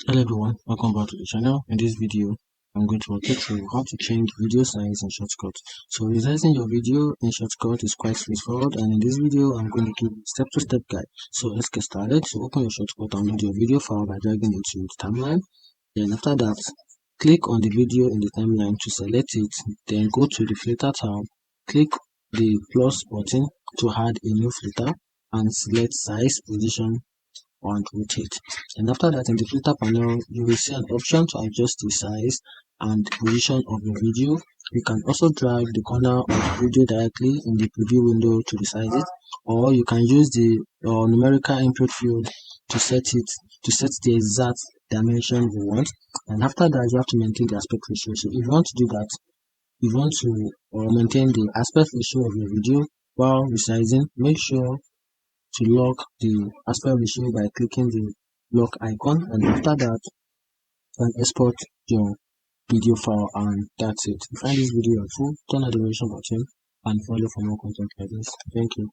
Hello everyone, welcome back to the channel. In this video, I'm going to walk you through how to change video size in Shotcut. So resizing your video in Shotcut is quite straightforward, and in this video, I'm going to give you a step-to-step guide. So let's get started. So open your Shotcut, download your video file by dragging it to the timeline. Then after that, click on the video in the timeline to select it. Then go to the filter tab, click the plus button to add a new filter, and select size, position, and rotate. And after that, in the filter panel, you will see an option to adjust the size and position of your video. You can also drag the corner of the video directly in the preview window to resize it, or you can use the numerical input field to set the exact dimension you want. And after that, you have to maintain the aspect ratio. So if you want to do that, if you want to maintain the aspect ratio of your video while resizing, make sure to lock the aspect ratio by clicking the lock icon, and after that you can export your video file, and that's it. If you find this video helpful, turn on the notification button and follow for more content like this. Thank you.